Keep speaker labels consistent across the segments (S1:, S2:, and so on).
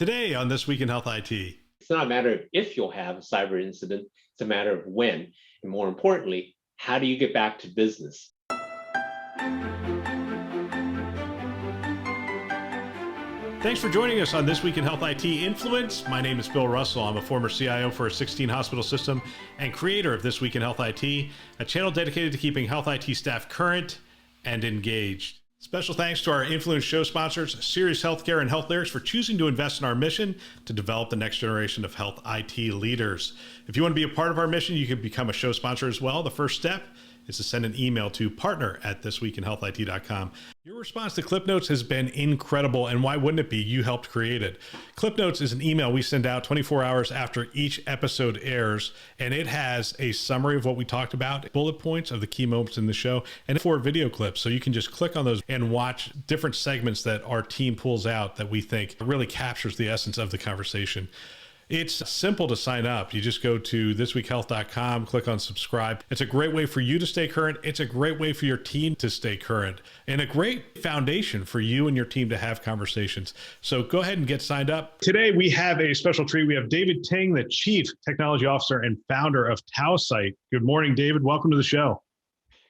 S1: Today on This Week in Health IT.
S2: It's not a matter of if you'll have a cyber incident, it's a matter of when. And more importantly, how do you get back to business?
S1: Thanks for joining us on This Week in Health IT Influence. My name is Bill Russell. I'm a former CIO for a 16-hospital system and creator of This Week in Health IT, a channel dedicated to keeping health IT staff current and engaged. Special thanks to our Influence show sponsors, Sirius Healthcare and Health Lyrics, for choosing to invest in our mission to develop the next generation of health IT leaders. If you want to be a part of our mission, you can become a show sponsor as well. The first step is to send an email to partner@thisweekinhealthit.com. Your response to Clip Notes has been incredible, and why wouldn't it be? You helped create it. Clip Notes is an email we send out 24 hours after each episode airs, and it has a summary of what we talked about, bullet points of the key moments in the show, and 4 video clips. So you can just click on those and watch different segments that our team pulls out that we think really captures the essence of the conversation. It's simple to sign up. You just go to thisweekhealth.com, click on subscribe. It's a great way for you to stay current. It's a great way for your team to stay current, and a great foundation for you and your team to have conversations. So go ahead and get signed up. Today, we have a special treat. We have David Ting, the Chief Technology Officer and founder of Tausight. Good morning, David. Welcome to the show.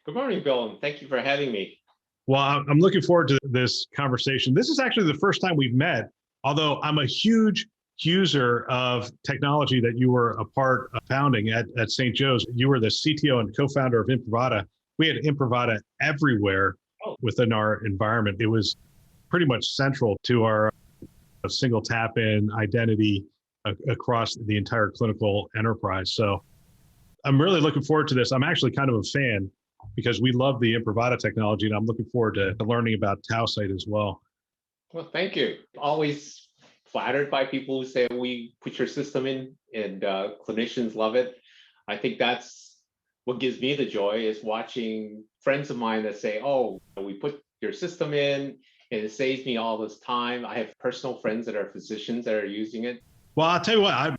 S2: Good morning, Bill, and thank you for having me.
S1: Well, I'm looking forward to this conversation. This is actually the first time we've met, although I'm a huge user of technology that you were a part of founding at St. Joe's. You were the CTO and co-founder of Imprivata. We had Imprivata everywhere within our environment. It was pretty much central to our single tap-in identity across the entire clinical enterprise. So I'm really looking forward to this. I'm actually kind of a fan because we love the Imprivata technology, and I'm looking forward to learning about Tausight as well.
S2: Well, thank you. Always flattered by people who say we put your system in, and clinicians love it. I think that's what gives me the joy, is watching friends of mine that say, oh, we put your system in and it saves me all this time. I have personal friends that are physicians that are using it.
S1: Well, I'll tell you what,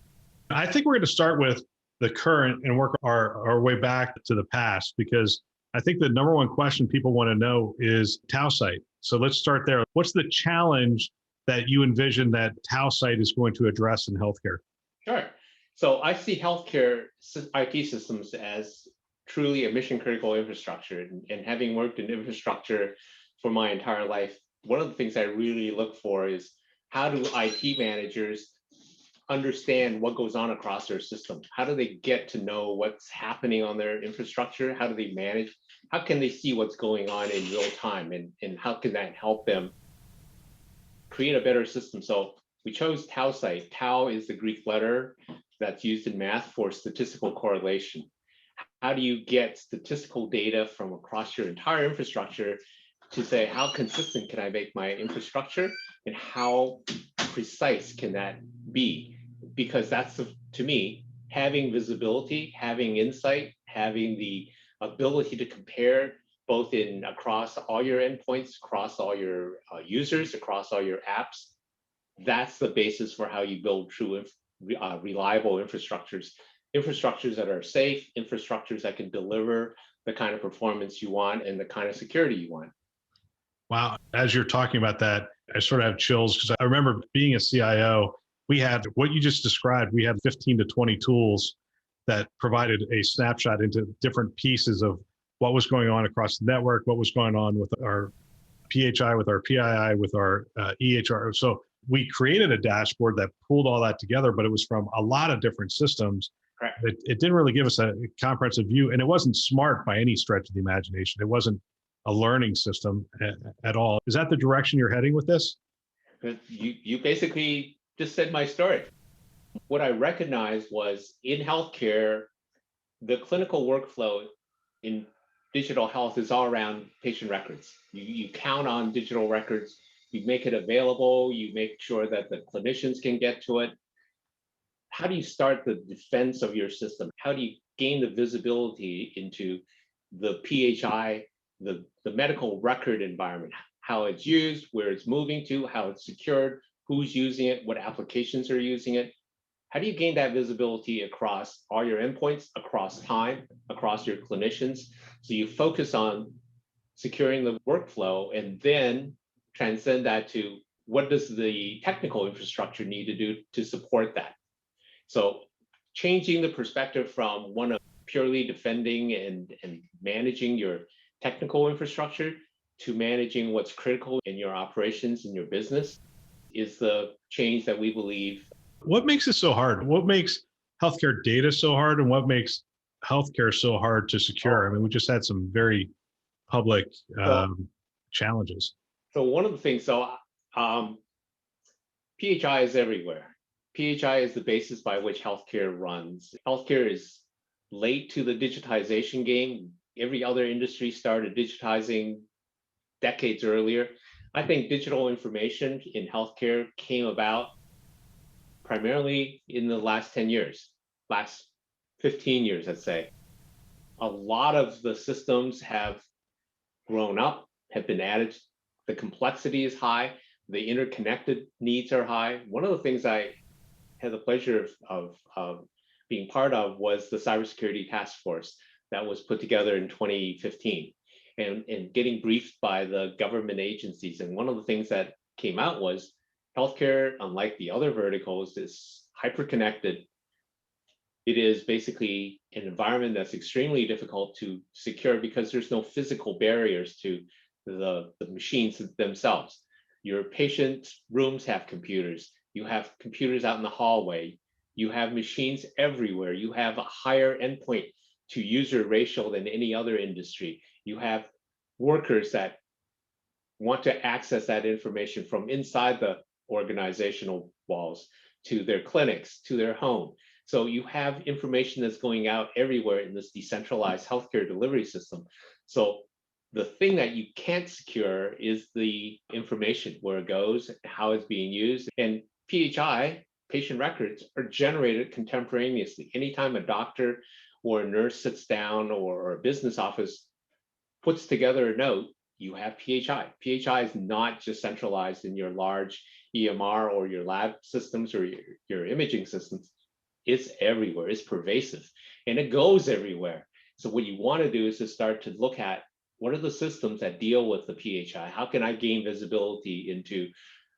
S1: I think we're going to start with the current and work our way back to the past, because I think the number one question people want to know is Tausight. So let's start there. What's the challenge that you envision that Tausight is going to address in healthcare?
S2: Sure. So I see healthcare IT systems as truly a mission critical infrastructure. And having worked in infrastructure for my entire life, one of the things I really look for is, how do IT managers understand what goes on across their system? How do they get to know what's happening on their infrastructure? How do they manage? How can they see what's going on in real time? And how can that help them create a better system? So we chose Tausight. Tau is the Greek letter that's used in math for statistical correlation. How do you get statistical data from across your entire infrastructure to say, how consistent can I make my infrastructure, and how precise can that be? Because that's, to me, having visibility, having insight, having the ability to compare both across all your endpoints, across all your users, across all your apps. That's the basis for how you build true reliable infrastructures that are safe, infrastructures that can deliver the kind of performance you want and the kind of security you want.
S1: Wow. As you're talking about that, I sort of have chills, because I remember being a CIO, we had what you just described. We had 15 to 20 tools that provided a snapshot into different pieces of what was going on across the network, what was going on with our PHI, with our PII, with our EHR. So we created a dashboard that pulled all that together, but it was from a lot of different systems.
S2: Correct.
S1: It didn't really give us a comprehensive view, and it wasn't smart by any stretch of the imagination. It wasn't a learning system at all. Is that the direction you're heading with this?
S2: You basically just said my story. What I recognized was, in healthcare, the clinical workflow in digital health is all around patient records. You count on digital records, you make it available, you make sure that the clinicians can get to it. How do you start the defense of your system? How do you gain the visibility into the PHI, the medical record environment, how it's used, where it's moving to, how it's secured, who's using it, what applications are using it? How do you gain that visibility across all your endpoints, across time, across your clinicians? So you focus on securing the workflow and then transcend that to what does the technical infrastructure need to do to support that? So changing the perspective from one of purely defending and managing your technical infrastructure to managing what's critical in your operations and your business is the change that we believe.
S1: What makes it so hard? What makes healthcare data so hard, and what makes healthcare so hard to secure? I mean, we just had some very public challenges.
S2: So one of the things, PHI is everywhere. PHI is the basis by which healthcare runs. Healthcare is late to the digitization game. Every other industry started digitizing decades earlier. I think digital information in healthcare came about primarily in the last 10 years, last 15 years, I'd say. A lot of the systems have grown up, have been added. The complexity is high. The interconnected needs are high. One of the things I had the pleasure of being part of was the cybersecurity task force that was put together in 2015 and getting briefed by the government agencies. And one of the things that came out was healthcare, unlike the other verticals, is hyper-connected. It is basically an environment that's extremely difficult to secure because there's no physical barriers to the machines themselves. Your patient rooms have computers. You have computers out in the hallway. You have machines everywhere. You have a higher endpoint to user ratio than any other industry. You have workers that want to access that information from inside the organizational walls to their clinics, to their home. So you have information that's going out everywhere in this decentralized healthcare delivery system. So the thing that you can't secure is the information, where it goes, how it's being used. And PHI, patient records, are generated contemporaneously. Anytime a doctor or a nurse sits down or a business office puts together a note, you have PHI. PHI is not just centralized in your large EMR or your lab systems or your imaging systems. It's everywhere, it's pervasive, and it goes everywhere. So what you want to do is to start to look at what are the systems that deal with the PHI? How can I gain visibility into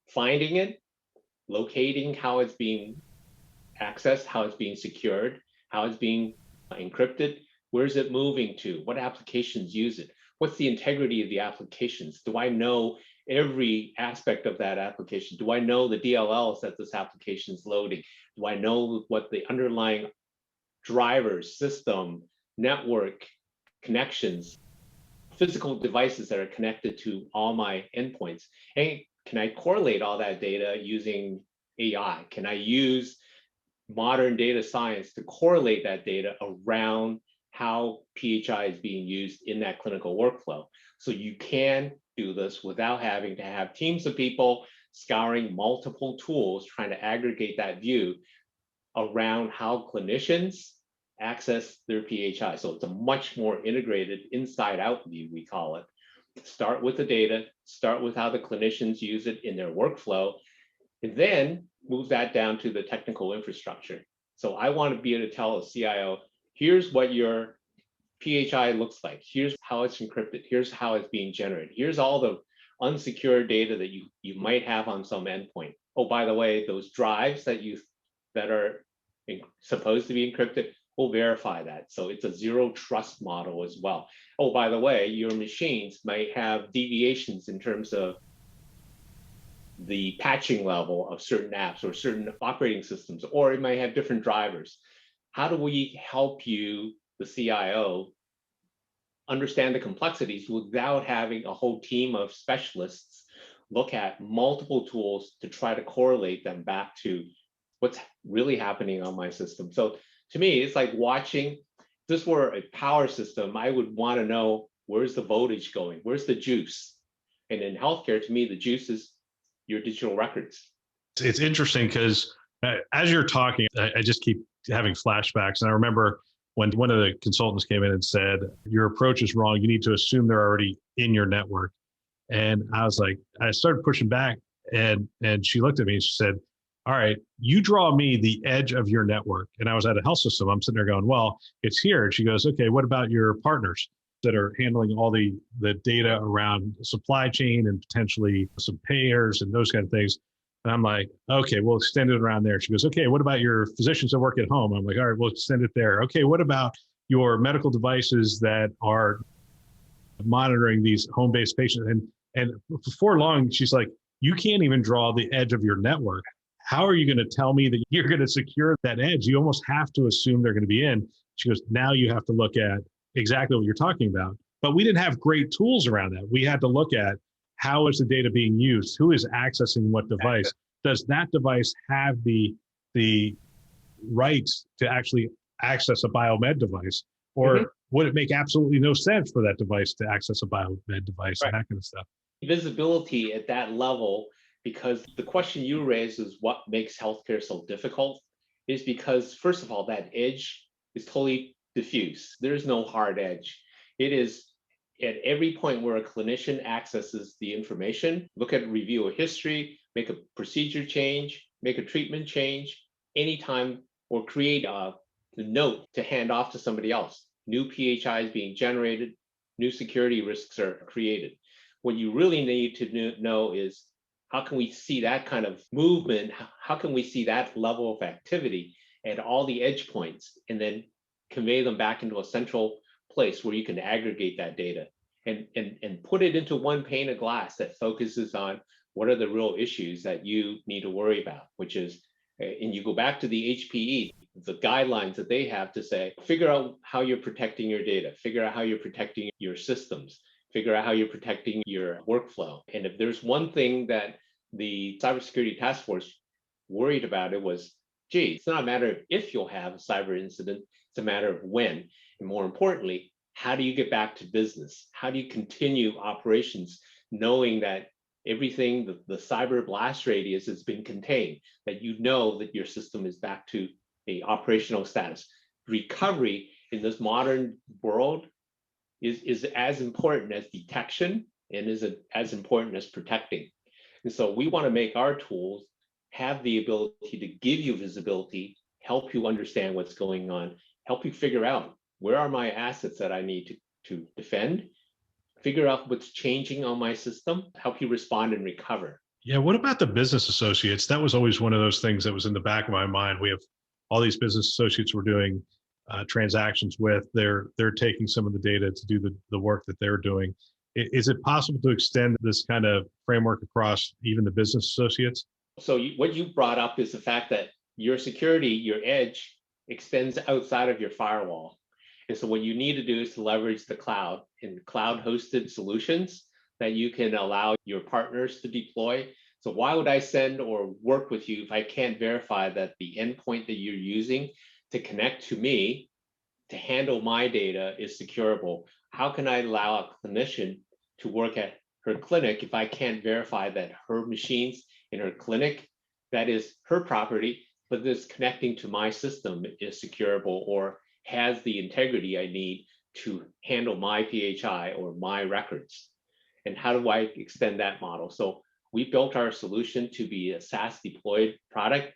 S2: finding it, locating how it's being accessed, how it's being secured, how it's being encrypted, where is it moving to, what applications use it, what's the integrity of the applications? Do I know every aspect of that application? Do I know the DLLs that this application is loading? Do I know what the underlying drivers, system, network, connections, physical devices that are connected to all my endpoints? And can I correlate all that data using AI? Can I use modern data science to correlate that data around how PHI is being used in that clinical workflow? So you can do this without having to have teams of people scouring multiple tools, trying to aggregate that view around how clinicians access their PHI. So it's a much more integrated inside out view, we call it. Start with the data, start with how the clinicians use it in their workflow, and then move that down to the technical infrastructure. So I want to be able to tell a CIO, here's what your PHI looks like. Here's how it's encrypted. Here's how it's being generated. Here's all the unsecured data that you might have on some endpoint. Oh, by the way, those drives that are supposed to be encrypted, we'll verify that. So it's a zero trust model as well. Oh, by the way, your machines might have deviations in terms of the patching level of certain apps or certain operating systems, or it might have different drivers. How do we help you, the CIO, understand the complexities without having a whole team of specialists look at multiple tools to try to correlate them back to what's really happening on my system? So to me, it's like watching, if this were a power system, I would want to know, where's the voltage going? Where's the juice? And in healthcare, to me, the juice is your digital records.
S1: It's interesting because as you're talking, I just keep having flashbacks. And I remember when one of the consultants came in and said, your approach is wrong. You need to assume they're already in your network. And I was like, I started pushing back, and she looked at me and she said, all right, you draw me the edge of your network. And I was at a health system. I'm sitting there going, well, it's here. And she goes, okay, what about your partners? that are handling all the data around supply chain and potentially some payers and those kind of things. And I'm like, okay, we'll extend it around there. She goes, okay, what about your physicians that work at home? I'm like, all right, we'll extend it there. Okay, what about your medical devices that are monitoring these home-based patients? And before long, she's like, you can't even draw the edge of your network. How are you going to tell me that you're going to secure that edge? You almost have to assume they're going to be in. She goes, now you have to look at exactly what you're talking about. But we didn't have great tools around that. We had to look at how is the data being used? Who is accessing what device? Does that device have the rights to actually access a biomed device? Or would it make absolutely no sense for that device to access a biomed device and that kind of stuff?
S2: Visibility at that level, because the question you raised is what makes healthcare so difficult, is because, first of all, that edge is totally diffuse. There's no hard edge. It is at every point where a clinician accesses the information, look at review a history, make a procedure change, make a treatment change, anytime, or create a note to hand off to somebody else. New PHI is being generated, new security risks are created. What you really need to know is how can we see that kind of movement? How can we see that level of activity at all the edge points and then convey them back into a central place where you can aggregate that data and put it into one pane of glass that focuses on what are the real issues that you need to worry about, which is, and you go back to the HPE, the guidelines that they have to say, figure out how you're protecting your data, figure out how you're protecting your systems, figure out how you're protecting your workflow. And if there's one thing that the cybersecurity task force worried about, it was, gee, it's not a matter of if you'll have a cyber incident, it's a matter of when. And more importantly, how do you get back to business? How do you continue operations knowing that everything, the cyber blast radius has been contained, that you know that your system is back to a operational status? Recovery in this modern world is as important as detection and is as important as protecting. And so we want to make our tools have the ability to give you visibility, help you understand what's going on, help you figure out where are my assets that I need to defend, figure out what's changing on my system, help you respond and recover.
S1: Yeah, what about the business associates? That was always one of those things that was in the back of my mind. We have all these business associates we're doing transactions with. They're taking some of the data to do the work that they're doing. Is it possible to extend this kind of framework across even the business associates?
S2: So what you brought up is the fact that your security, your edge, extends outside of your firewall. And so what you need to do is to leverage the cloud and cloud-hosted solutions that you can allow your partners to deploy. So why would I send or work with you if I can't verify that the endpoint that you're using to connect to me, to handle my data, is securable? How can I allow a clinician to work at her clinic if I can't verify that her machines in her clinic, that is her property, but this connecting to my system is securable or has the integrity I need to handle my PHI or my records? And how do I extend that model? So we built our solution to be a SaaS deployed product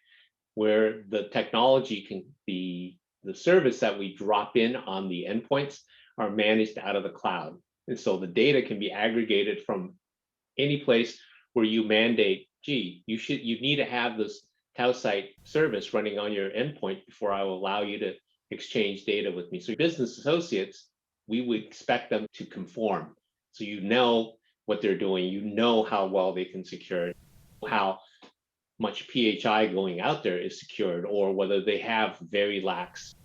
S2: where the technology can be, the service that we drop in on the endpoints are managed out of the cloud. And so the data can be aggregated from any place where you mandate, gee, you need to have this Tausight service running on your endpoint before I will allow you to exchange data with me. So business associates, we would expect them to conform. So you know what they're doing, you know how well they can secure it, how much PHI going out there is secured, or whether they have very lax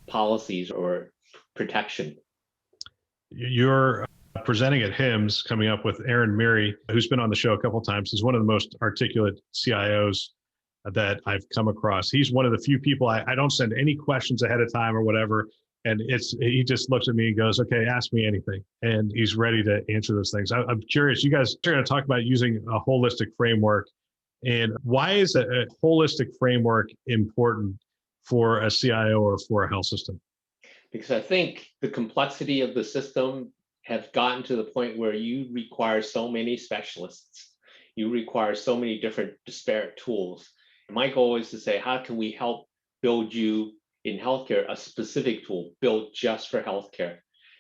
S2: policies or protection.
S1: You're presenting at HIMSS coming up with Aaron Meary, who's been on the show a couple of times. He's one of the most articulate CIOs that I've come across. He's one of the few people I don't send any questions ahead of time or whatever. And he just looks at me and goes, okay, ask me anything. And he's ready to answer those things. I'm curious, you guys are going to talk about using a holistic framework. And why is a holistic framework important for a CIO or for a health system?
S2: Because I think the complexity of the system have gotten to the point where you require so many specialists. You require so many different disparate tools. My goal is to say, how can we help build you in healthcare a specific tool built just for healthcare?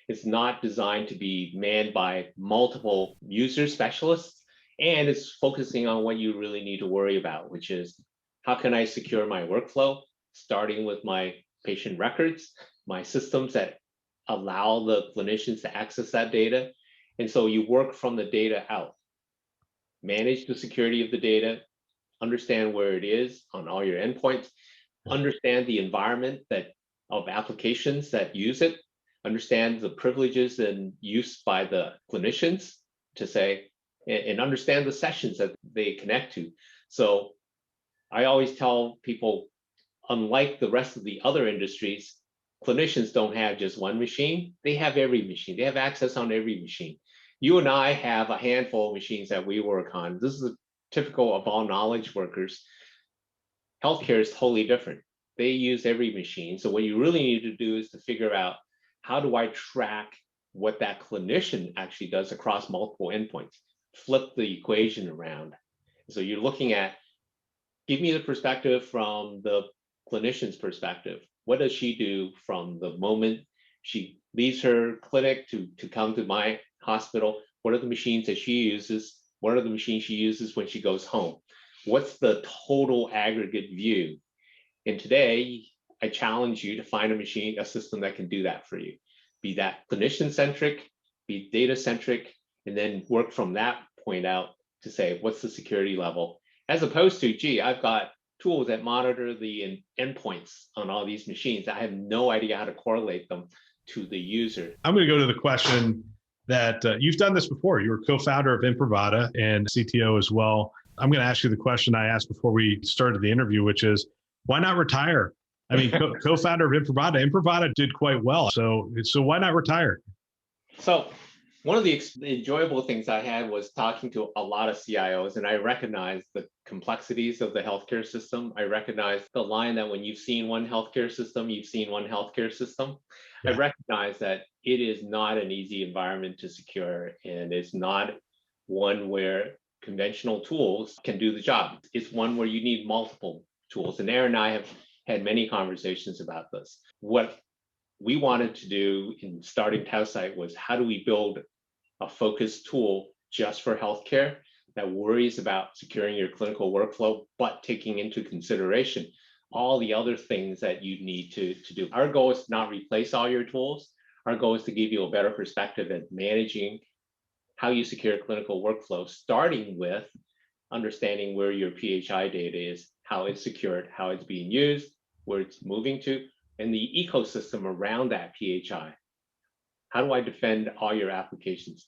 S2: It's not designed to be manned by multiple user specialists. And it's focusing on what you really need to worry about, which is how can I secure my workflow, starting with my patient records, my systems that allow the clinicians to access that data. And so you work from the data out, manage the security of the data, understand where it is on all your endpoints, understand the environment that of applications that use it, understand the privileges and use by the clinicians to say, and understand the sessions that they connect to. So I always tell people, unlike the rest of the other industries, clinicians don't have just one machine. They have every machine. They have access on every machine. You and I have a handful of machines that we work on. This is typical of all knowledge workers. Healthcare is totally different. They use every machine. So what you really need to do is to figure out, how do I track what that clinician actually does across multiple endpoints? Flip the equation around. So you're looking at, give me the perspective from the clinician's perspective. What does she do from the moment she leaves her clinic to come to my hospital? What are the machines that she uses? What are the machines she uses when she goes home? What's the total aggregate view? And today, I challenge you to find a machine, a system that can do that for you. Be that clinician-centric, be data-centric, and then work from that point out to say, what's the security level? As opposed to, gee, I've got tools that monitor the endpoints on all these machines. I have no idea how to correlate them to the user.
S1: I'm going to go to the question that you've done this before. You were co-founder of Imprivata and CTO as well. I'm going to ask you the question I asked before we started the interview, which is, why not retire? I mean, co-founder of Imprivata did quite well. So why not retire?
S2: So one of the enjoyable things I had was talking to a lot of CIOs, and I recognized the complexities of the healthcare system. I recognized the line that when you've seen one healthcare system, you've seen one healthcare system. Yeah. I recognize that it is not an easy environment to secure, and it's not one where conventional tools can do the job. It's one where you need multiple tools. And Aaron and I have had many conversations about this. What we wanted to do in starting Tausight was, how do we build a focused tool just for healthcare that worries about securing your clinical workflow, but taking into consideration all the other things that you need to do. Our goal is to not replace all your tools. Our goal is to give you a better perspective at managing how you secure clinical workflow, starting with understanding where your PHI data is, how it's secured, how it's being used, where it's moving to, and the ecosystem around that PHI. How do I defend all your applications?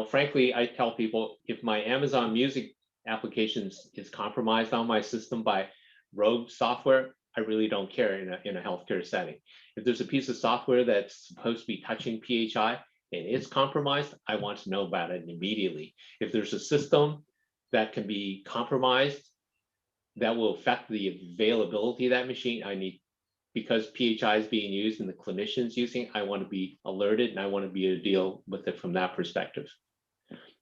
S2: Frankly, I tell people, if my Amazon Music applications is compromised on my system by rogue software, I really don't care in a healthcare setting. If there's a piece of software that's supposed to be touching PHI and it's compromised, I want to know about it immediately. If there's a system that can be compromised that will affect the availability of that machine, I need, because PHI is being used and the clinicians using, I want to be alerted and I want to be able to deal with it from that perspective.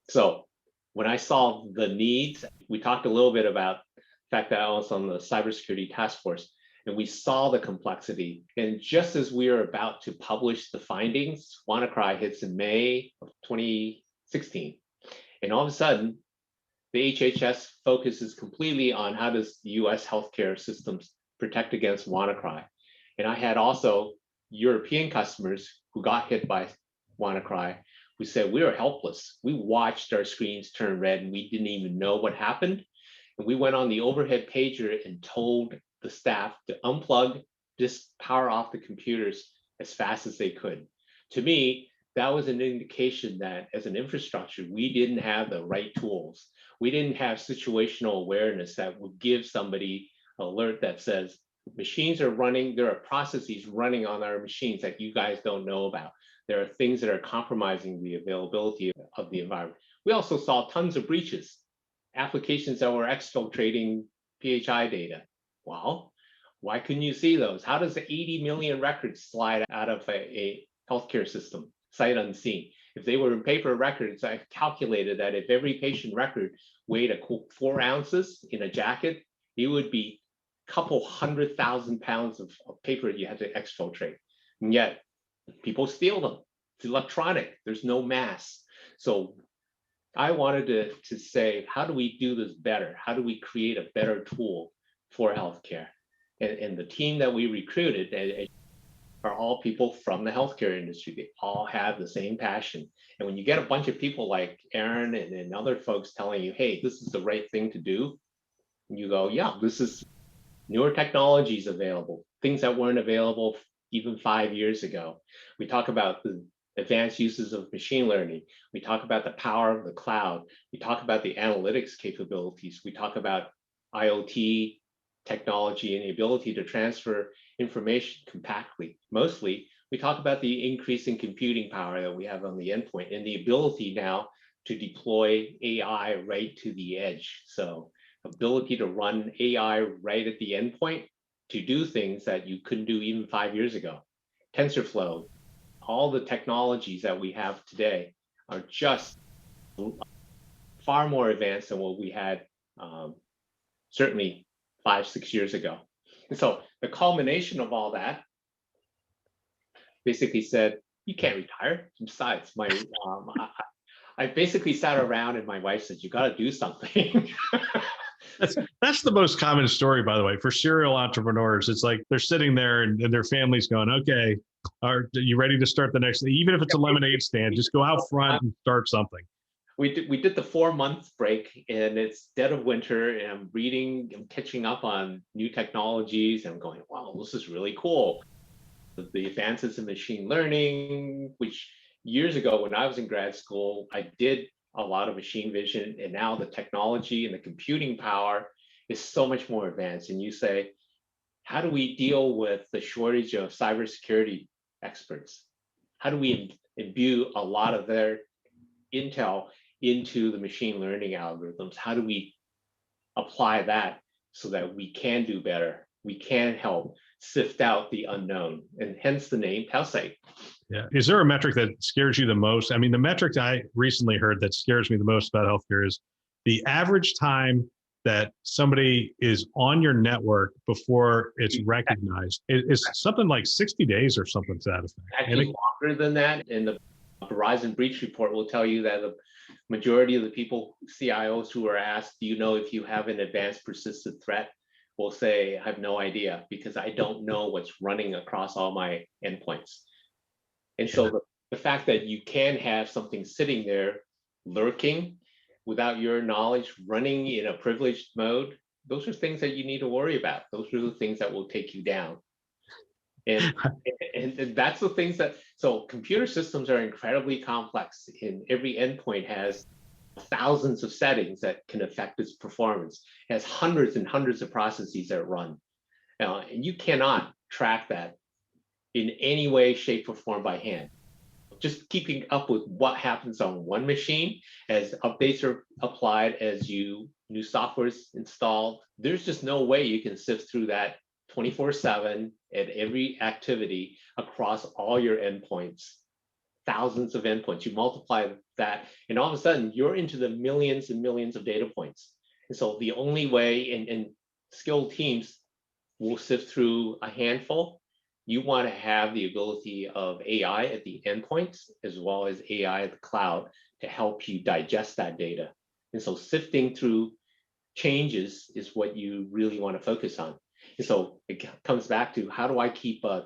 S2: So when I saw the needs, we talked a little bit about the fact that I was on the cybersecurity task force, and we saw the complexity. And just as we are about to publish the findings, WannaCry hits in May of 2016. And all of a sudden, the HHS focuses completely on how does the US healthcare systems protect against WannaCry. And I had also European customers who got hit by WannaCry who said, we were helpless. We watched our screens turn red and we didn't even know what happened. And we went on the overhead pager and told the staff to unplug, just power off the computers as fast as they could. To me, that was an indication that as an infrastructure, we didn't have the right tools. We didn't have situational awareness that would give somebody an alert that says, machines are running, there are processes running on our machines that you guys don't know about. There are things that are compromising the availability of the environment. We also saw tons of breaches, applications that were exfiltrating PHI data. Well, why couldn't you see those? How does the 80 million records slide out of a healthcare system, sight unseen? If they were in paper records, I calculated that if every patient record weighed 4 ounces in a jacket, it would be a couple 100,000 pounds of paper you had to exfiltrate. And yet people steal them It's electronic. There's no mass. So I wanted to say, how do we do this better? How do we create a better tool for healthcare? And the team that we recruited are all people from the healthcare industry. They all have the same passion. And when you get a bunch of people like Aaron and other folks telling you, hey, this is the right thing to do, you go, yeah, this is newer technologies available, things that weren't available even 5 years ago. We talk about the advanced uses of machine learning. We talk about the power of the cloud. We talk about the analytics capabilities. We talk about IoT technology and the ability to transfer information compactly. Mostly, we talk about the increase in computing power that we have on the endpoint and the ability now to deploy AI right to the edge. So ability to run AI right at the endpoint to do things that you couldn't do even 5 years ago. TensorFlow, all the technologies that we have today are just far more advanced than what we had certainly 5-6 years ago. And so the culmination of all that basically said, you can't retire. Besides, I basically sat around and my wife said, you got to do something.
S1: That's the most common story, by the way, for serial entrepreneurs. It's like they're sitting there and their family's going, okay, are you ready to start the next thing? Even if it's a lemonade stand, just go out front and start something.
S2: We did the 4 month break, and it's dead of winter, and I'm reading and catching up on new technologies, and I'm going, wow, this is really cool. The advances in machine learning, which years ago when I was in grad school, I did a lot of machine vision, and now the technology and the computing power is so much more advanced. And you say, how do we deal with the shortage of cybersecurity experts? How do we imbue a lot of their intel into the machine learning algorithms? How do we apply that so that we can do better? We can help sift out the unknown, and hence the name Tausight.
S1: Yeah. Is there a metric that scares you the most? I mean, the metric I recently heard that scares me the most about healthcare is the average time that somebody is on your network before it's recognized. It's something like 60 days or something to that effect.
S2: Actually longer than that. And the Verizon breach report will tell you that the majority of the people, CIOs who are asked, do you know if you have an advanced persistent threat, will say, I have no idea because I don't know what's running across all my endpoints. And so the fact that you can have something sitting there lurking without your knowledge, running in a privileged mode, those are things that you need to worry about. Those are the things that will take you down. And that's the things that, so computer systems are incredibly complex, and every endpoint has thousands of settings that can affect its performance. It has hundreds and hundreds of processes that run. And you cannot track that in any way, shape, or form by hand. Just keeping up with what happens on one machine as updates are applied, as new software is installed, there's just no way you can sift through that 24/7 at every activity across all your endpoints, thousands of endpoints. You multiply that, and all of a sudden you're into the millions and millions of data points. And so the only way, and skilled teams will sift through a handful. You want to have the ability of AI at the endpoints as well as AI at the cloud to help you digest that data. And so sifting through changes is what you really want to focus on. And so it comes back to, how do I keep a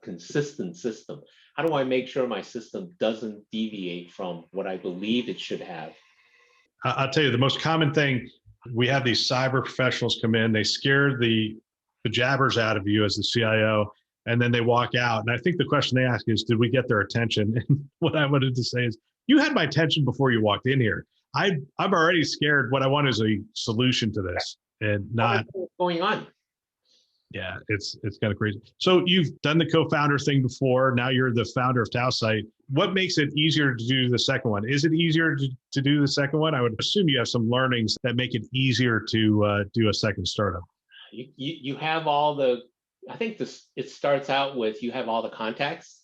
S2: consistent system? How do I make sure my system doesn't deviate from what I believe it should have?
S1: I'll tell you, the most common thing, we have these cyber professionals come in, they scare the jabbers out of you as the CIO, and then they walk out. And I think the question they ask is, did we get their attention? And what I wanted to say is, you had my attention before you walked in here. I'm already scared. What I want is a solution to this, and not
S2: what's going on.
S1: Yeah, it's kind of crazy. So you've done the co-founder thing before. Now you're the founder of Tausight. What makes it easier to do the second one? Is it easier to do the second one? I would assume you have some learnings that make it easier to do a second startup.
S2: You have all the, I think it starts out with, you have all the contacts,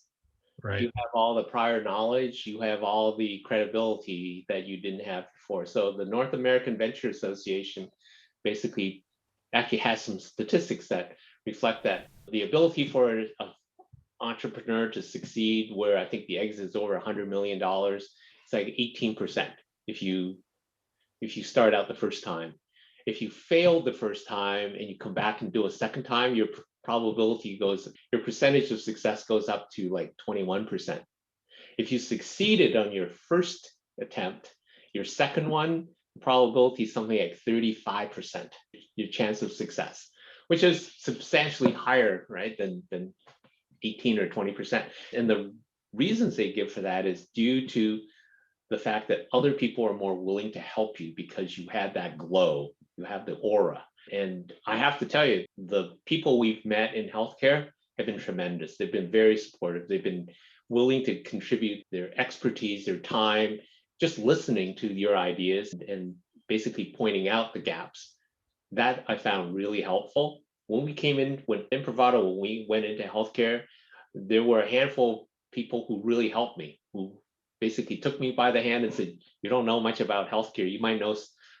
S1: right?
S2: You have all the prior knowledge, you have all the credibility that you didn't have before. So the North American Venture Association basically actually has some statistics that reflect that the ability for entrepreneur to succeed, where I think the exit is over $100 million, it's like 18% if you start out the first time. If you failed the first time and you come back and do a second time, your your percentage of success goes up to like 21%. If you succeeded on your first attempt, your second one, probability is something like 35%, your chance of success, which is substantially higher, right, than 18 or 20%. And the reasons they give for that is due to the fact that other people are more willing to help you because you have that glow, you have the aura. And I have to tell you, the people we've met in healthcare have been tremendous. They've been very supportive. They've been willing to contribute their expertise, their time, just listening to your ideas and basically pointing out the gaps. That I found really helpful. When Imprivata, when we went into healthcare, there were a handful of people who really helped me, who basically took me by the hand and said, you don't know much about healthcare. You might know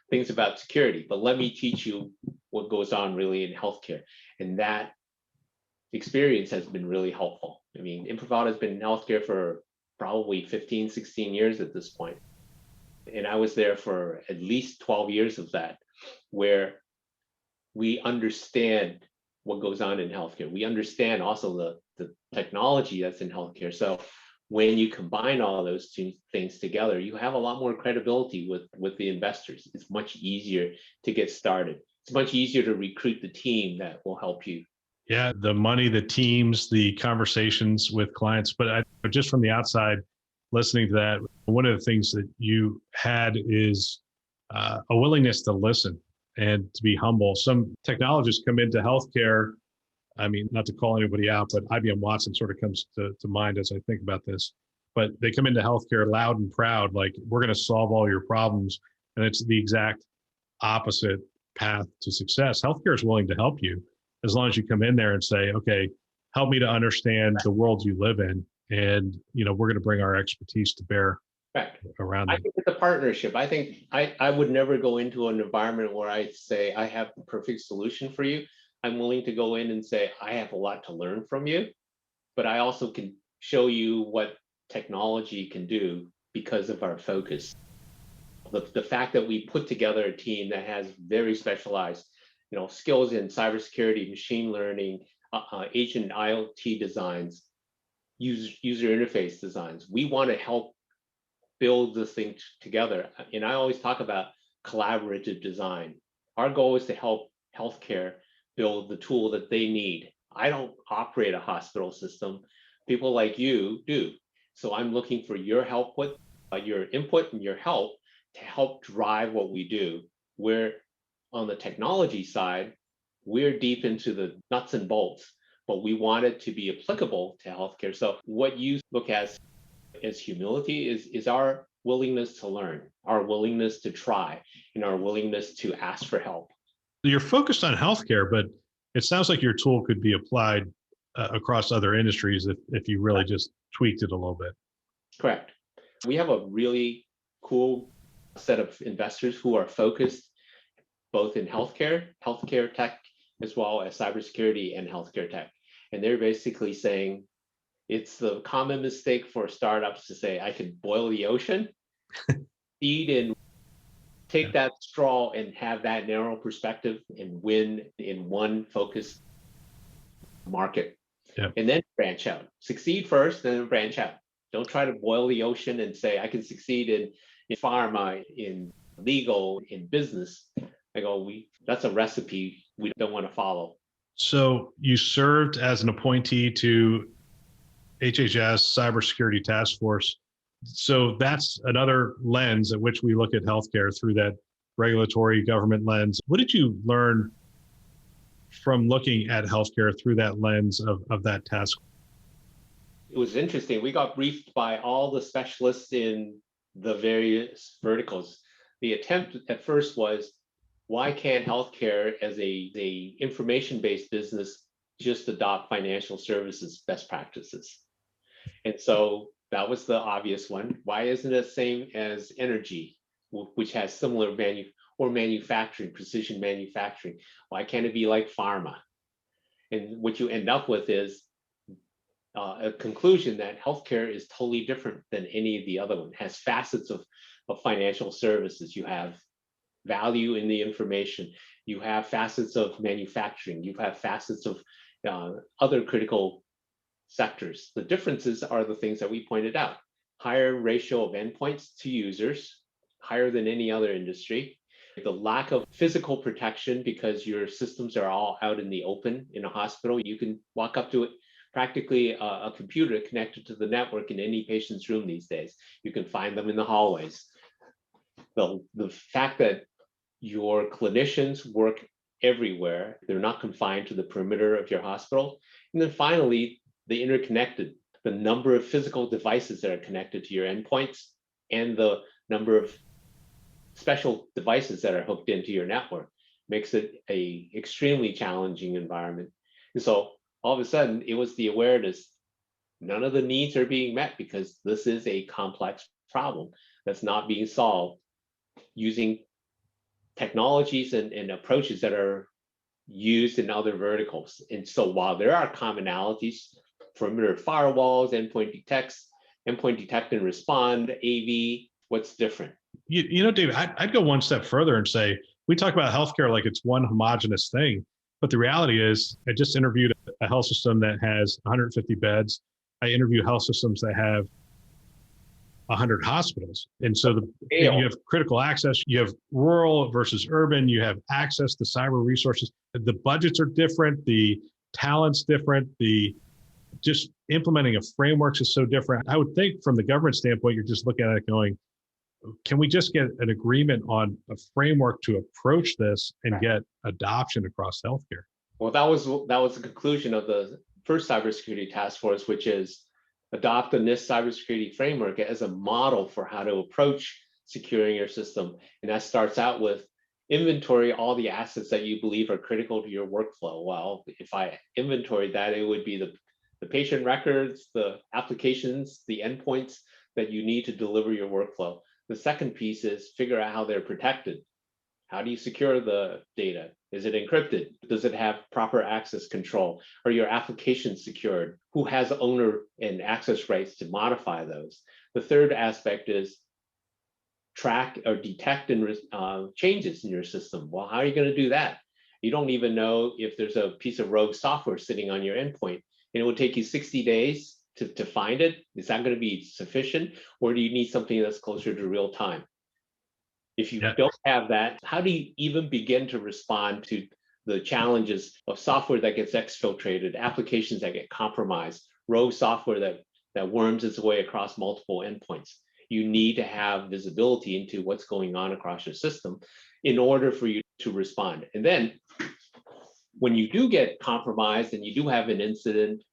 S2: things about security, but let me teach you what goes on really in healthcare. And that experience has been really helpful. I mean, Imprivata has been in healthcare for probably 15, 16 years at this point. And I was there for at least 12 years of that, where we understand what goes on in healthcare. We understand also the technology that's in healthcare. So when you combine all those two things together, you have a lot more credibility with the investors. It's much easier to get started. It's much easier to recruit the team that will help you.
S1: Yeah, the money, the teams, the conversations with clients. But just from the outside, listening to that, one of the things that you had is a willingness to listen and to be humble. Some technologists come into healthcare. I mean, not to call anybody out, but IBM Watson sort of comes to mind as I think about this. But they come into healthcare loud and proud, like, we're going to solve all your problems. And it's the exact opposite path to success. Healthcare is willing to help you as long as you come in there and say, okay, help me to understand the world you live in. And, we're going to bring our expertise to bear around that.
S2: I think it's a partnership. I think I would never go into an environment where I say, I have the perfect solution for you. I'm willing to go in and say, I have a lot to learn from you, but I also can show you what technology can do because of our focus. The fact that we put together a team that has very specialized, skills in cybersecurity, machine learning, agent IoT designs, user interface designs. We want to help build this thing together. And I always talk about collaborative design. Our goal is to help healthcare build the tool that they need. I don't operate a hospital system. People like you do. So I'm looking for your help with your input and your help to help drive what we do. Where on the technology side, we're deep into the nuts and bolts, but we want it to be applicable to healthcare. So what you look at as humility is our willingness to learn, our willingness to try, and our willingness to ask for help.
S1: You're focused on healthcare, but it sounds like your tool could be applied across other industries if you really just tweaked it a little bit.
S2: Correct. We have a really cool set of investors who are focused both in healthcare tech, as well as cybersecurity and healthcare tech. And they're basically saying it's the common mistake for startups to say, I can boil the ocean, feed in, take that straw and have that narrow perspective and win in one focused market.
S1: Yep.
S2: And then branch out. Succeed first, then branch out. Don't try to boil the ocean and say, I can succeed in pharma, in legal, in business. That's a recipe we don't want to follow.
S1: So you served as an appointee to HHS Cybersecurity Task Force. So that's another lens at which we look at healthcare through that regulatory government lens. What did you learn from looking at healthcare through that lens of that task?
S2: It was interesting. We got briefed by all the specialists in the various verticals. The attempt at first was, why can't healthcare as a information-based business just adopt financial services best practices? And so that was the obvious one. Why isn't it the same as energy, which has similar manufacturing, precision manufacturing? Why can't it be like pharma? And what you end up with is a conclusion that healthcare is totally different than any of the other one. It has facets of financial services. You have value in the information. You have facets of manufacturing. You have facets of other critical sectors. The differences are the things that we pointed out. Higher ratio of endpoints to users, higher than any other industry. The lack of physical protection because your systems are all out in the open in a hospital. You can walk up to it, practically a computer connected to the network in any patient's room these days. You can find them in the hallways. The fact that your clinicians work everywhere, they're not confined to the perimeter of your hospital. And then finally, the interconnected, the number of physical devices that are connected to your endpoints and the number of special devices that are hooked into your network makes it a extremely challenging environment. And so all of a sudden, it was the awareness, none of the needs are being met because this is a complex problem that's not being solved using technologies and approaches that are used in other verticals. And so while there are commonalities, perimeter firewalls, endpoint detect and respond, AV, what's different?
S1: David, I'd go one step further and say, we talk about healthcare like it's one homogenous thing, but the reality is I just interviewed a health system that has 150 beds. I interview health systems that have 100 hospitals. And so you have critical access, you have rural versus urban, you have access to cyber resources. The budgets are different, the talent's different, the just implementing of frameworks is so different. I would think from the government standpoint, you're just looking at it going, can we just get an agreement on a framework to approach this and get adoption across healthcare?
S2: Well, that was the conclusion of the first cybersecurity task force, which is adopt the NIST cybersecurity framework as a model for how to approach securing your system. And that starts out with inventory all the assets that you believe are critical to your workflow. Well, if I inventory that, it would be the patient records, the applications, the endpoints that you need to deliver your workflow. The second piece is figure out how they're protected. How do you secure the data? Is it encrypted? Does it have proper access control? Are your applications secured? Who has owner and access rights to modify those? The third aspect is track or detect and changes in your system. Well, how are you going to do that? You don't even know if there's a piece of rogue software sitting on your endpoint, and it will take you 60 days to find it. Is that going to be sufficient, or do you need something that's closer to real time? If you don't have that, how do you even begin to respond to the challenges of software that gets exfiltrated, applications that get compromised, rogue software that worms its way across multiple endpoints? You need to have visibility into what's going on across your system in order for you to respond. And then when you do get compromised and you do have an incident,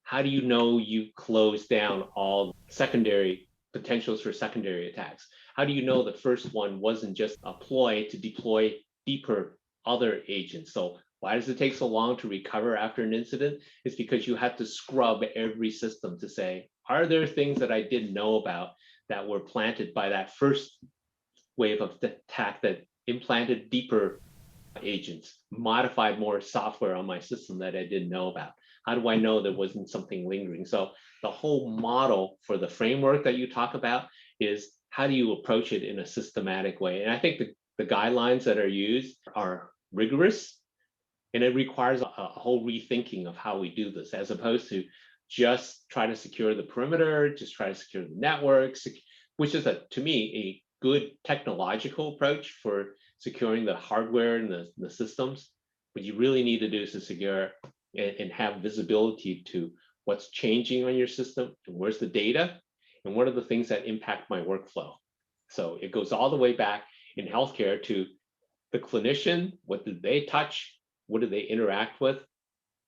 S2: how do you know you've closed down all secondary potentials for secondary attacks? How do you know the first one wasn't just a ploy to deploy deeper other agents? So why does it take so long to recover after an incident? It's because you have to scrub every system to say, are there things that I didn't know about that were planted by that first wave of attack that implanted deeper agents, modified more software on my system that I didn't know about? How do I know there wasn't something lingering? So the whole model for the framework that you talk about is how do you approach it in a systematic way? And I think the guidelines that are used are rigorous, and it requires a whole rethinking of how we do this, as opposed to just try to secure the perimeter, just try to secure the networks, which is, to me, a good technological approach for securing the hardware and the systems. What you really need to do is to secure and have visibility to what's changing on your system and where's the data and what are the things that impact my workflow. So it goes all the way back in healthcare to the clinician. What do they touch? What do they interact with?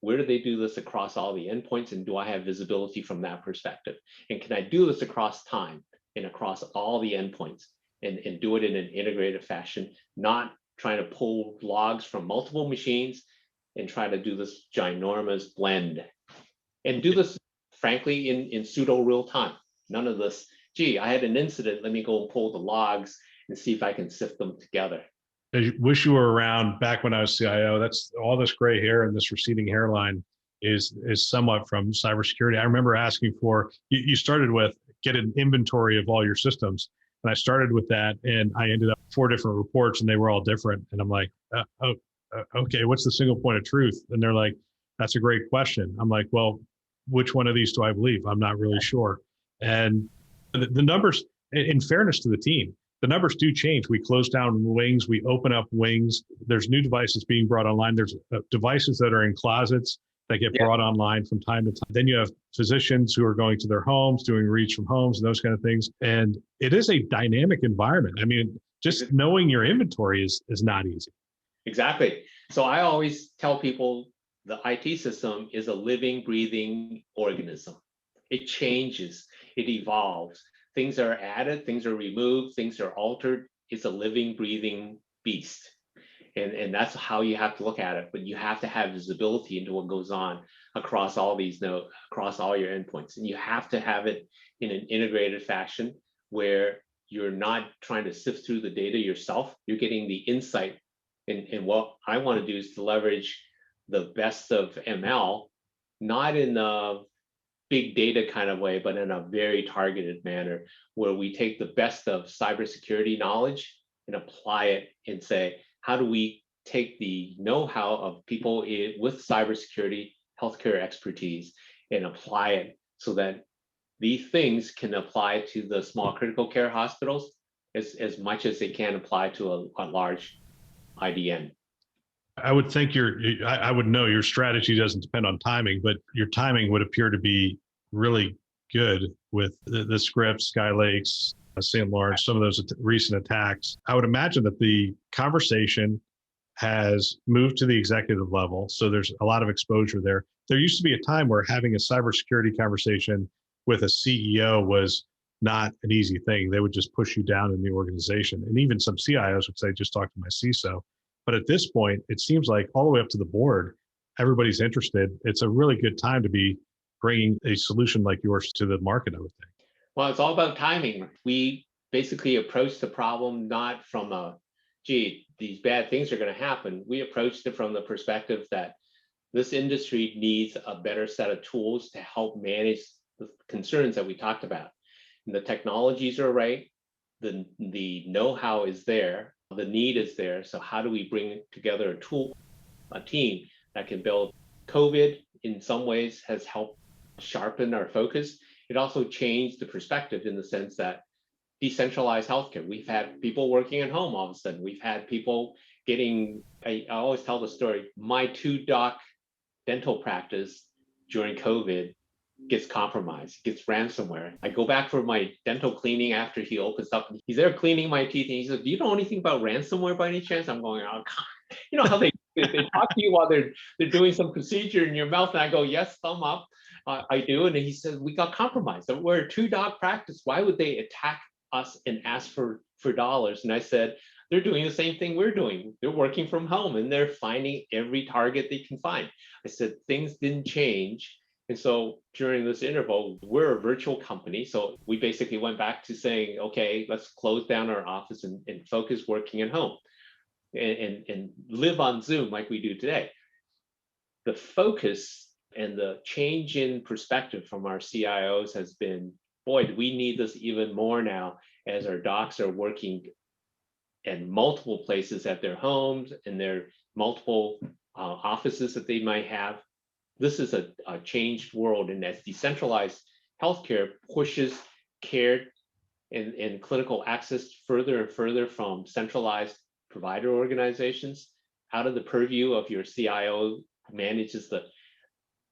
S2: Where do they do this across all the endpoints? And do I have visibility from that perspective? And can I do this across time and across all the endpoints and do it in an integrated fashion, not trying to pull logs from multiple machines and try to do this ginormous blend and do this, frankly, in pseudo real time. None of this, gee, I had an incident, let me go and pull the logs and see if I can sift them together.
S1: I wish you were around back when I was CIO. That's all this gray hair and this receding hairline. is somewhat from cybersecurity. I remember asking for, you started with get an inventory of all your systems. And I started with that and I ended up 4 different reports and they were all different. And I'm like, okay, what's the single point of truth? And they're like, that's a great question. I'm like, well, which one of these do I believe? I'm not really sure. And the numbers, in fairness to the team, the numbers do change. We close down wings, we open up wings. There's new devices being brought online. There's devices that are in closets that get brought online from time to time. Then you have physicians who are going to their homes, doing reads from homes and those kind of things. And it is a dynamic environment. I mean, just knowing your inventory is not easy.
S2: Exactly. So I always tell people the IT system is a living, breathing organism. It changes, it evolves. Things are added, things are removed, things are altered. It's a living, breathing beast. And that's how you have to look at it. But you have to have visibility into what goes on across all these nodes, across all your endpoints. And you have to have it in an integrated fashion where you're not trying to sift through the data yourself. You're getting the insight. And what I want to do is to leverage the best of ML, not in a big data kind of way, but in a very targeted manner, where we take the best of cybersecurity knowledge and apply it and say, how do we take the know-how of people with cybersecurity, healthcare expertise, and apply it so that these things can apply to the small critical care hospitals as much as they can apply to a large IDN.
S1: I would think I would know your strategy doesn't depend on timing, but your timing would appear to be really good with the scripts, Sky Lakes, St. Lawrence, some of those recent attacks. I would imagine that the conversation has moved to the executive level. So there's a lot of exposure there. There used to be a time where having a cybersecurity conversation with a CEO was not an easy thing. They would just push you down in the organization. And even some CIOs would say, just talk to my CISO. But at this point, it seems like all the way up to the board, everybody's interested. It's a really good time to be bringing a solution like yours to the market, I would think.
S2: Well, it's all about timing. We basically approached the problem not from gee, these bad things are going to happen. We approached it from the perspective that this industry needs a better set of tools to help manage the concerns that we talked about. And the technologies are right, the know-how is there, the need is there. So how do we bring together a team that can build? COVID in some ways has helped sharpen our focus. It also changed the perspective in the sense that decentralized healthcare. We've had people working at home all of a sudden. We've had people getting, I always tell the story, my 2-doc dental practice during COVID gets compromised, gets ransomware. I go back for my dental cleaning after he opens up. He's there cleaning my teeth and he says, do you know anything about ransomware by any chance? I'm going, oh, God. You know how they talk to you while they're doing some procedure in your mouth. And I go, yes, thumb up. I do. And he says, we got compromised. We're a 2-doc practice. Why would they attack us and ask for dollars? And I said, they're doing the same thing we're doing. They're working from home and they're finding every target they can find. I said, things didn't change. And so during this interval, we're a virtual company. So we basically went back to saying, okay, let's close down our office and focus working at home and live on Zoom like we do today. The focus and the change in perspective from our CIOs has been, boy, do we need this even more now as our docs are working in multiple places at their homes and their multiple offices that they might have. This is a changed world, and as decentralized healthcare pushes care and clinical access further and further from centralized provider organizations out of the purview of your CIO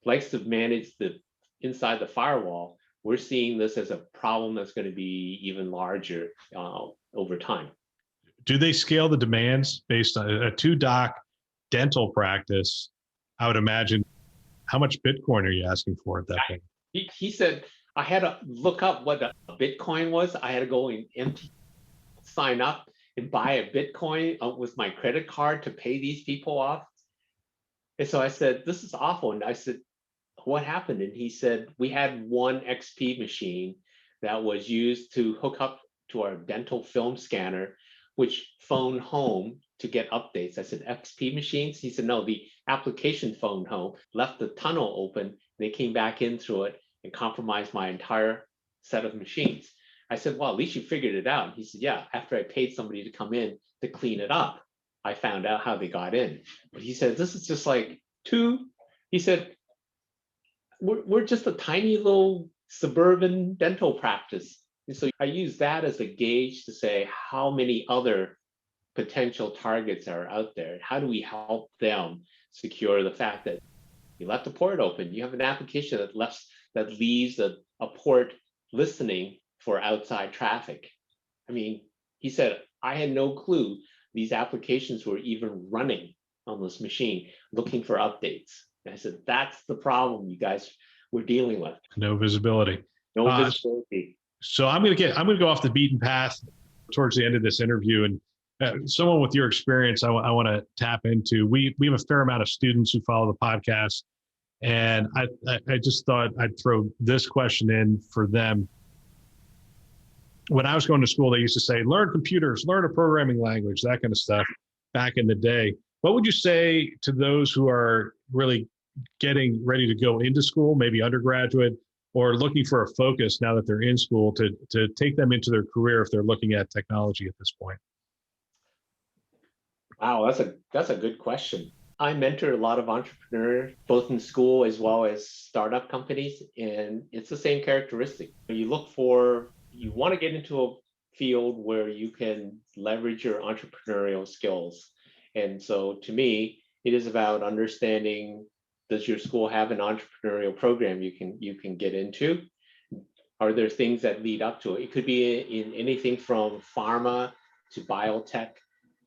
S2: likes to manage the inside the firewall. We're seeing this as a problem that's going to be even larger over time.
S1: Do they scale the demands based on a 2-doc dental practice? I would imagine. How much Bitcoin are you asking for at that point?
S2: He said, I had to look up what a Bitcoin was. I had to go and sign up and buy a Bitcoin with my credit card to pay these people off. And so I said, this is awful. And I said, what happened? And he said, we had one XP machine that was used to hook up to our dental film scanner, which phoned home to get updates. I said, XP machines? He said, no, the application phoned home, left the tunnel open. They came back in through it and compromised my entire set of machines. I said, well, at least you figured it out. He said, yeah, after I paid somebody to come in to clean it up, I found out how they got in. But he said, this is just like he said, we're just a tiny little suburban dental practice. And so I use that as a gauge to say how many other potential targets are out there. How do we help them secure the fact that you left the port open? You have an application that leaves a port listening for outside traffic. I mean, he said, I had no clue these applications were even running on this machine looking for updates. And I said, that's the problem you guys were dealing with.
S1: No visibility.
S2: No visibility.
S1: So I'm going to go off the beaten path towards the end of this interview, and someone with your experience, I want to tap into. We have a fair amount of students who follow the podcast, and I just thought I'd throw this question in for them. When I was going to school, they used to say, learn computers, learn a programming language, that kind of stuff back in the day. What would you say to those who are really getting ready to go into school, maybe undergraduate, or looking for a focus now that they're in school to take them into their career if they're looking at technology at this point?
S2: Wow, that's a good question. I mentor a lot of entrepreneurs, both in school as well as startup companies, and it's the same characteristic. You want to get into a field where you can leverage your entrepreneurial skills. And so to me, it is about understanding, does your school have an entrepreneurial program you can get into? Are there things that lead up to it? It could be in anything from pharma to biotech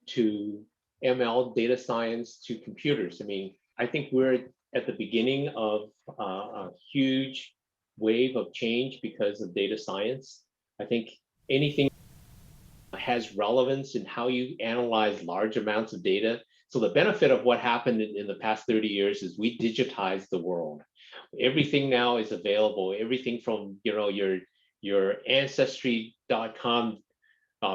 S2: to ML, data science to computers. I mean, I think we're at the beginning of a huge wave of change because of data science. I think anything has relevance in how you analyze large amounts of data. So the benefit of what happened in the past 30 years is we digitized the world. Everything now is available. Everything from your ancestry.com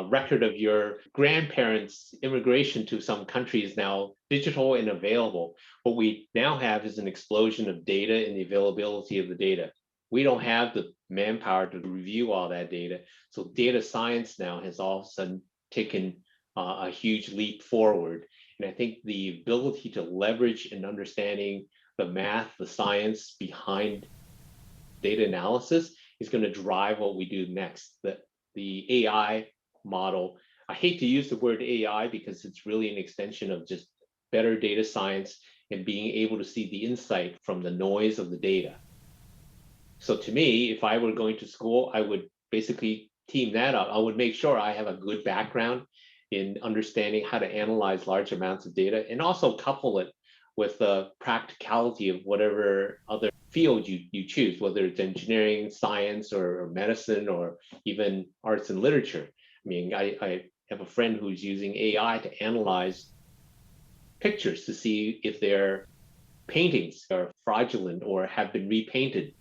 S2: record of your grandparents' immigration to some countries now digital and available. What we now have is an explosion of data and the availability of the data. We don't have the manpower to review all that data. So data science now has all of a sudden taken a huge leap forward. And I think the ability to leverage and understanding the math, the science behind data analysis is going to drive what we do next. The AI model, I hate to use the word AI because it's really an extension of just better data science and being able to see the insight from the noise of the data. So to me, if I were going to school, I would basically team that up. I would make sure I have a good background in understanding how to analyze large amounts of data and also couple it with the practicality of whatever other field you choose, whether it's engineering, science, or medicine, or even arts and literature. I mean, I have a friend who's using AI to analyze pictures to see if their paintings are fraudulent or have been repainted.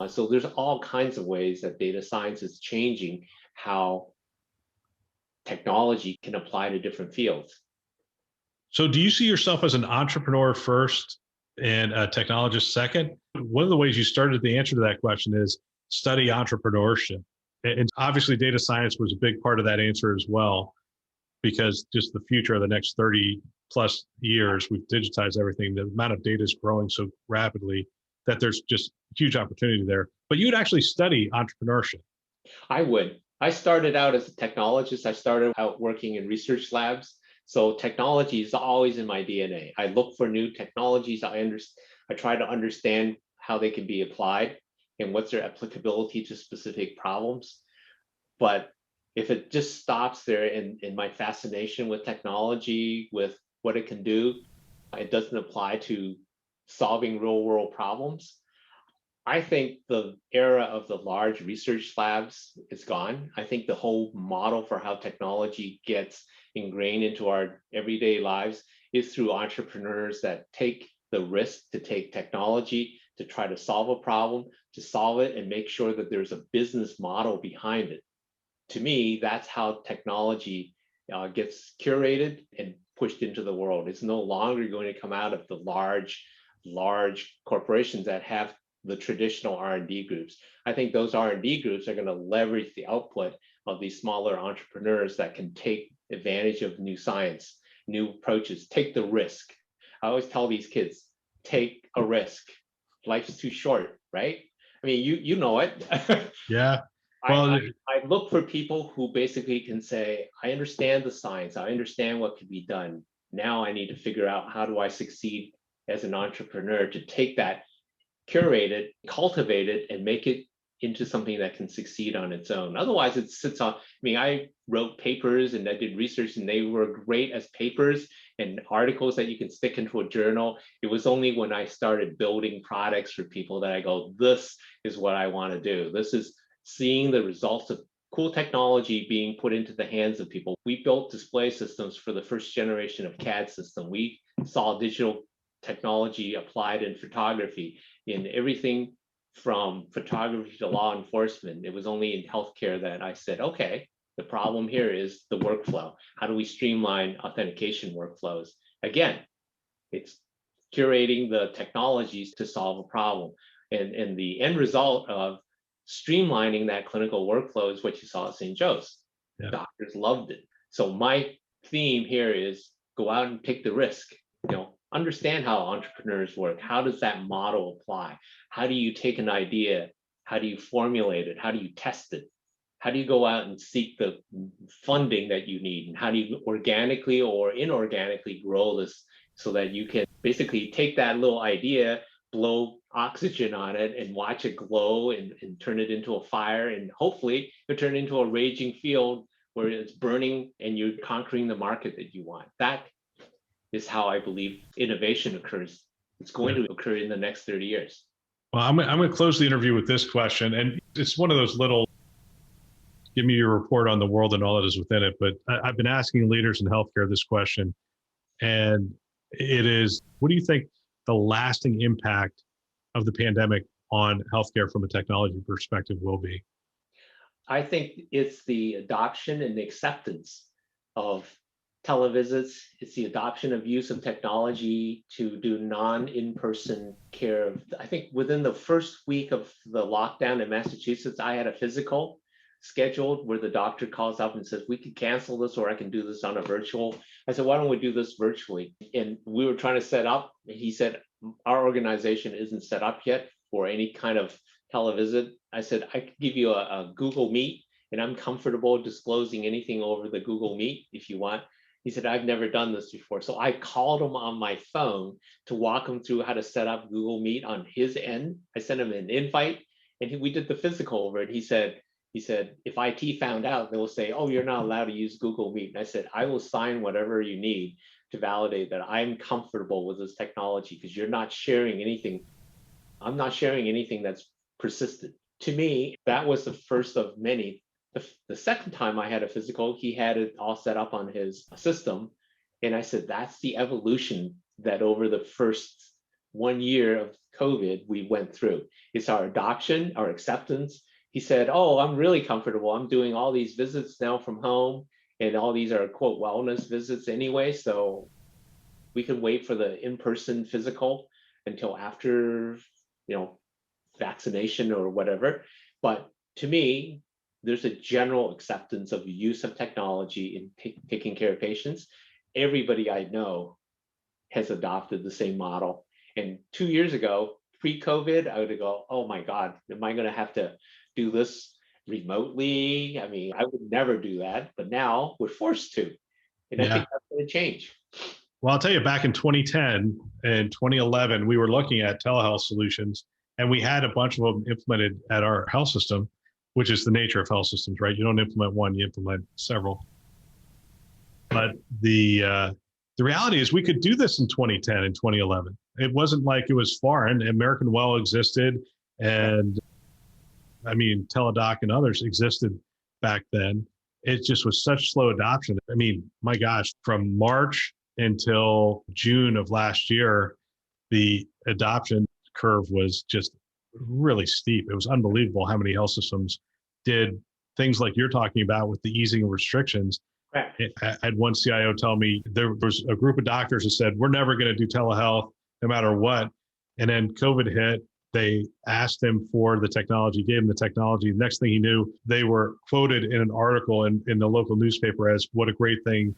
S2: So there's all kinds of ways that data science is changing how technology can apply to different fields.
S1: So do you see yourself as an entrepreneur first and a technologist second? One of the ways you started the answer to that question is study entrepreneurship. And obviously data science was a big part of that answer as well, because just the future of the next 30 plus years, we've digitized everything. The amount of data is growing so rapidly that there's just huge opportunity there. But you'd actually study entrepreneurship.
S2: I would. I started out as a technologist. I started out working in research labs. So technology is always in my DNA. I look for new technologies. I try to understand how they can be applied and what's their applicability to specific problems. But if it just stops there in my fascination with technology, with what it can do, it doesn't apply to solving real world problems. I think the era of the large research labs is gone. I think the whole model for how technology gets ingrained into our everyday lives is through entrepreneurs that take the risk to take technology to try to solve a problem, to solve it and make sure that there's a business model behind it. To me, that's how technology gets curated and pushed into the world. It's no longer going to come out of the large corporations that have the traditional R&D groups. I think those R&D groups are going to leverage the output of these smaller entrepreneurs that can take advantage of new science, new approaches, take the risk. I always tell these kids, take a risk. Life's too short, right? I mean, you know it.
S1: Yeah. Well,
S2: I look for people who basically can say, I understand the science, I understand what can be done. Now I need to figure out how do I succeed as an entrepreneur to take that, curate it, cultivate it, and make it into something that can succeed on its own. Otherwise, it sits on. I mean, I wrote papers and I did research, and they were great as papers and articles that you can stick into a journal. It was only when I started building products for people that I go, this is what I want to do. This is seeing the results of cool technology being put into the hands of people. We built display systems for the first generation of CAD system. We saw digital technology applied in photography, in everything from photography to law enforcement. It was only in healthcare that I said, okay, the problem here is the workflow. How do we streamline authentication workflows? Again, it's curating the technologies to solve a problem. And the end result of streamlining that clinical workflow is what you saw at St. Joe's. Yeah. Doctors loved it. So my theme here is go out and take the risk. Understand how entrepreneurs work. How does that model apply? How do you take an idea? How do you formulate it? How do you test it? How do you go out and seek the funding that you need? And how do you organically or inorganically grow this so that you can basically take that little idea, blow oxygen on it, and watch it glow and turn it into a fire, and hopefully it'll turn into a raging field where it's burning and you're conquering the market that you want. That is how I believe innovation occurs. It's going to occur in the next 30 years.
S1: Well, I'm going to close the interview with this question. And it's one of those little, give me your report on the world and all that is within it. But I've been asking leaders in healthcare this question. And it is, what do you think the lasting impact of the pandemic on healthcare from a technology perspective will be?
S2: I think it's the adoption and the acceptance of televisits. It's the adoption of use of technology to do in-person care. I think within the first week of the lockdown in Massachusetts, I had a physical scheduled where the doctor calls up and says, we could cancel this or I can do this on a virtual. I said, why don't we do this virtually? And we were trying to set up, and he said, our organization isn't set up yet for any kind of televisit. I said, I could give you a Google Meet, and I'm comfortable disclosing anything over the Google Meet if you want. He said, I've never done this before. So I called him on my phone to walk him through how to set up Google Meet on his end. I sent him an invite, and we did the physical over it. He said, if IT found out, they will say, oh, you're not allowed to use Google Meet. And I said, I will sign whatever you need to validate that I'm comfortable with this technology, because you're not sharing anything. I'm not sharing anything that's persistent. To me, that was the first of many. The second time I had a physical, he had it all set up on his system. And I said, that's the evolution that over the first 1 year of COVID, we went through. It's our adoption, our acceptance. He said, oh, I'm really comfortable. I'm doing all these visits now from home, and all these are, quote, wellness visits anyway. So we can wait for the in-person physical until after, vaccination or whatever. But to me, there's a general acceptance of the use of technology in taking care of patients. Everybody I know has adopted the same model. And 2 years ago, pre-COVID, I would go, oh my God, am I going to have to do this remotely? I mean, I would never do that, but now we're forced to. And I think that's going to change.
S1: Well, I'll tell you, back in 2010 and 2011, we were looking at telehealth solutions, and we had a bunch of them implemented at our health system, which is the nature of health systems, right? You don't implement one, you implement several. But the reality is we could do this in 2010 and 2011. It wasn't like it was foreign. American Well existed, and I mean, Teladoc and others existed back then. It just was such slow adoption. I mean, my gosh, from March until June of last year, the adoption curve was just really steep. It was unbelievable how many health systems did things like you're talking about with the easing of restrictions.
S2: Correct.
S1: I had one CIO tell me there was a group of doctors that said, we're never going to do telehealth no matter what. And then COVID hit. They asked him for the technology, gave him the technology. Next thing he knew, they were quoted in an article in the local newspaper as what a great thing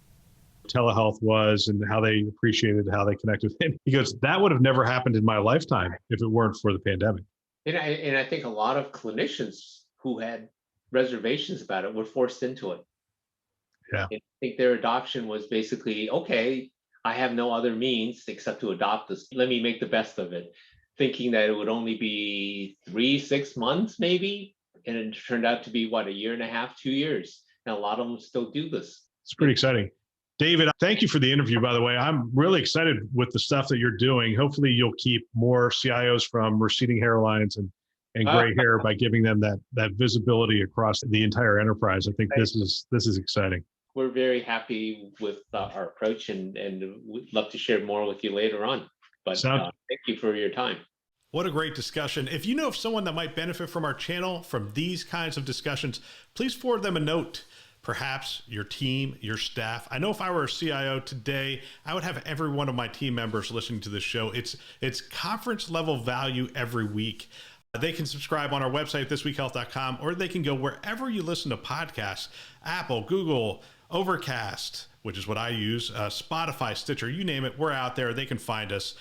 S1: telehealth was and how they appreciated how they connected with him. He goes, that would have never happened in my lifetime if it weren't for the pandemic.
S2: And I think a lot of clinicians who had reservations about it were forced into it.
S1: Yeah.
S2: I think their adoption was basically, okay, I have no other means except to adopt this. Let me make the best of it, thinking that it would only be 3-6 months maybe. And it turned out to be, what, 1.5 years, 2 years. And a lot of them still do this.
S1: It's pretty exciting. David, thank you for the interview, by the way. I'm really excited with the stuff that you're doing. Hopefully you'll keep more CIOs from receding hairlines and gray hair by giving them that visibility across the entire enterprise. I think this is exciting.
S2: We're very happy with our approach and we'd love to share more with you later on. But thank you for your time.
S1: What a great discussion. If you know of someone that might benefit from our channel, from these kinds of discussions, please forward them a note. Perhaps your team, your staff. I know if I were a CIO today, I would have every one of my team members listening to this show. It's conference level value every week. They can subscribe on our website, thisweekhealth.com, or they can go wherever you listen to podcasts, Apple, Google, Overcast, which is what I use, Spotify, Stitcher, you name it, we're out there. They can find us.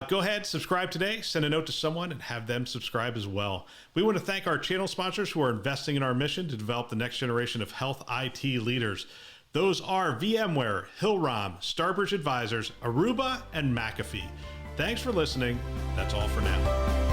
S1: Go ahead, subscribe today, send a note to someone and have them subscribe as well. We want to thank our channel sponsors who are investing in our mission to develop the next generation of health IT leaders. Those are VMware, Hillrom, Starbridge Advisors, Aruba, and McAfee. Thanks for listening. That's all for now.